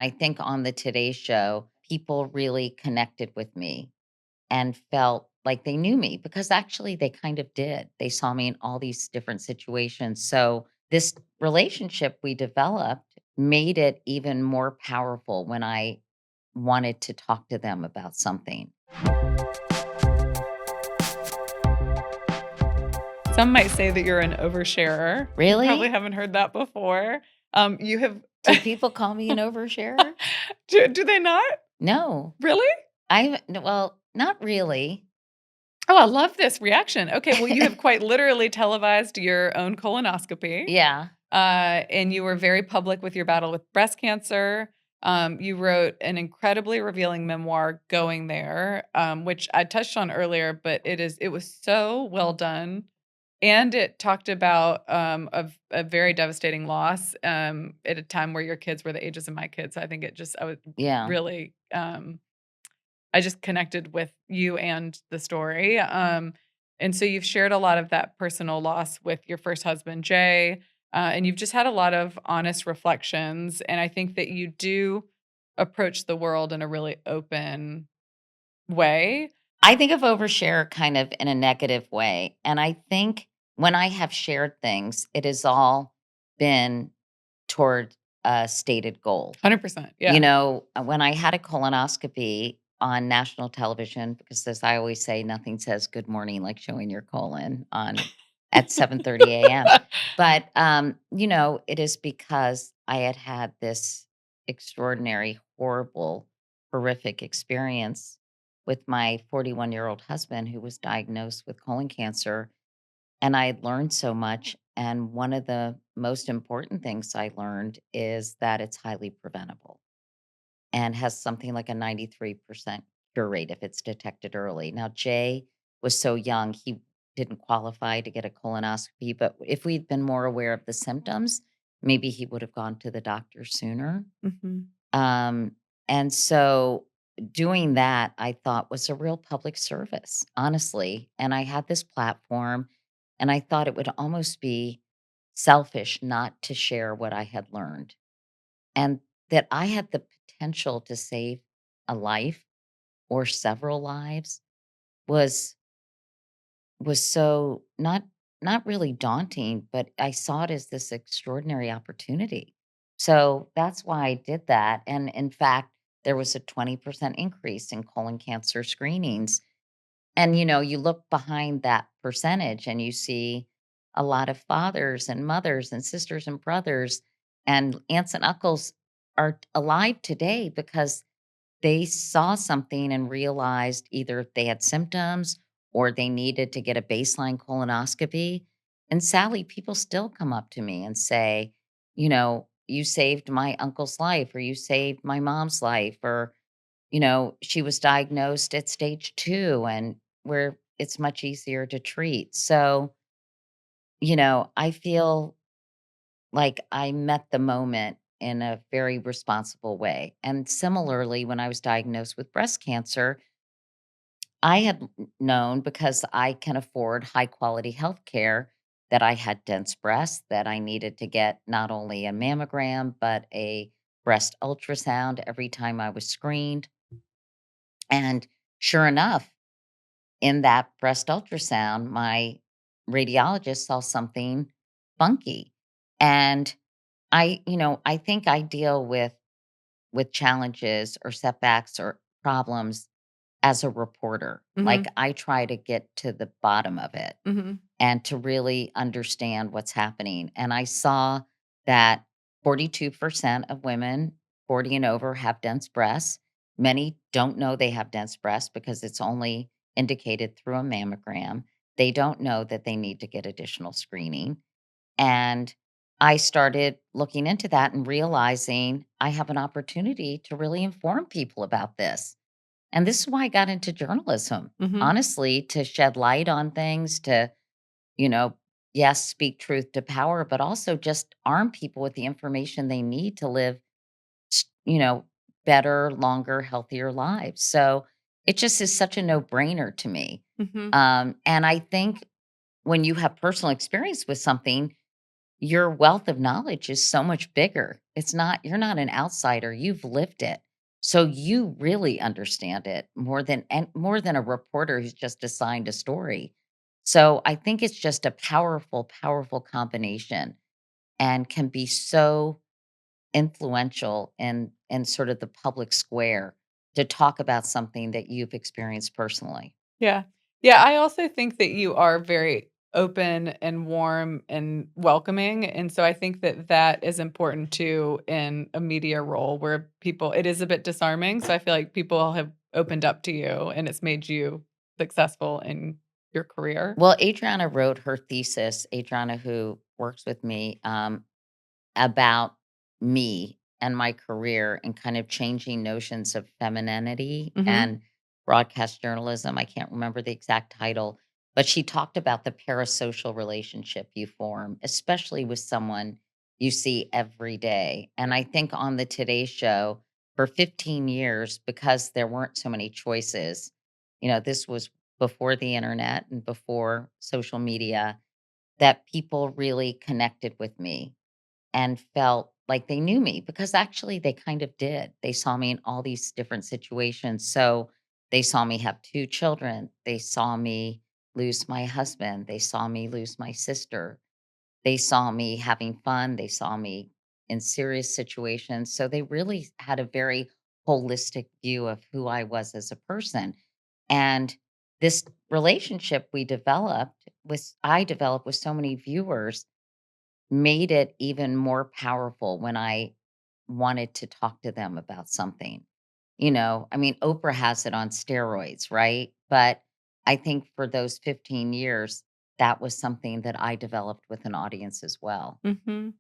I think on the Today Show, people really connected with me and felt like they knew me because actually they kind of did. They saw me in all these different situations. So, this relationship we developed made it even more powerful when I wanted to talk to them about something. Some might say that you're an oversharer. You probably Really? haven't heard that before. You have Do people call me an oversharer? do they not? No. Really? Well, not really. Oh, I love this reaction. Okay, well, you have quite literally televised your own colonoscopy, Yeah. and you were very public with your battle with breast cancer. You wrote an incredibly revealing memoir, Going There, which I touched on earlier, but it was so well done. And it talked about, a very devastating loss, at a time where your kids were the ages of my kids. I think I was Yeah. really, I just connected with you and the story. And so you've shared a lot of that personal loss with your first husband, Jay, and you've just had a lot of honest reflections. And I think that you do approach the world in a really open way. I think of overshare kind of in a negative way. And I think when I have shared things, it has all been toward a stated goal. 100%. Yeah. When I had a colonoscopy on national television, because as I always say, nothing says good morning like showing your colon on at 7:30 a.m. But it is because I had had this extraordinary, horrible, horrific experience with my 41-year-old husband who was diagnosed with colon cancer. And I had learned so much. And one of the most important things I learned is that it's highly preventable and has something like a 93% cure rate if it's detected early. Now, Jay was so young, he didn't qualify to get a colonoscopy, but if we'd been more aware of the symptoms, maybe he would have gone to the doctor sooner. Mhm. Um, and so doing that, I thought was a real public service, honestly. And I had this platform, and I thought it would almost be selfish not to share what I had learned and that I had the potential to save a life or several lives was so not really daunting, but I saw it as this extraordinary opportunity. So that's why I did that. And in fact, there was a 20% increase in colon cancer screenings. And you look behind that percentage and you see a lot of fathers and mothers and sisters and brothers and aunts and uncles are alive today because they saw something and realized either they had symptoms or they needed to get a baseline colonoscopy. And Sally, people still come up to me and say, you saved my uncle's life, or you saved my mom's life, or, she was diagnosed at stage 2 and where it's much easier to treat. So, I feel like I met the moment in a very responsible way. And similarly, when I was diagnosed with breast cancer, I had known because I can afford high quality health care that I had dense breasts, that I needed to get not only a mammogram, but a breast ultrasound every time I was screened. And sure enough, in that breast ultrasound, my radiologist saw something funky. And I think I deal with challenges or setbacks or problems as a reporter. Like Mhm. I try to get to the bottom of it Mhm. and to really understand what's happening. And I saw that 42% of women 40 and over have dense breasts. Many don't know they have dense breasts because it's only indicated through a mammogram. They don't know that they need to get additional screening. And I started looking into that and realizing I have an opportunity to really inform people about this. And this is why I got into journalism, Mhm. honestly, to shed light on things, to, you know, yes, speak truth to power, but also just arm people with the information they need to live, s- you know, better, longer, healthier lives. So it just is such a no brainer to me. Mhm. And I think when you have personal experience with something, your wealth of knowledge is so much bigger. It's not you're not an outsider, you've lived it. So you really understand it more than a reporter who's just assigned a story. So I think it's just a powerful, powerful combination and can be so influential in sort of the public square to talk about something that you've experienced personally. Yeah. Yeah, I also think that you are very open and warm and welcoming, and so I think that that is important too in a media role where people it is a bit disarming, so I feel like people have opened up to you and it's made you successful in your career. Well, Adriana wrote her thesis, Adriana, who works with me, about me and my career and kind of changing notions of femininity Mhm. and broadcast journalism. I can't remember the exact title, but she talked about the parasocial relationship you form, especially with someone you see every day. And I think on the Today Show for 15 years, because there weren't so many choices, this was before the internet and before social media, that people really connected with me and felt like they knew me because actually they kind of did. They saw me in all these different situations. So they saw me have 2 children. They saw me lose my husband. They saw me lose my sister. They saw me having fun. They saw me in serious situations. So they really had a very holistic view of who I was as a person. And this relationship I developed with so many viewers made it even more powerful when I wanted to talk to them about something. I mean, Oprah has it on steroids, right? But I think for those 15 years, that was something that I developed with an audience as well. Mhm.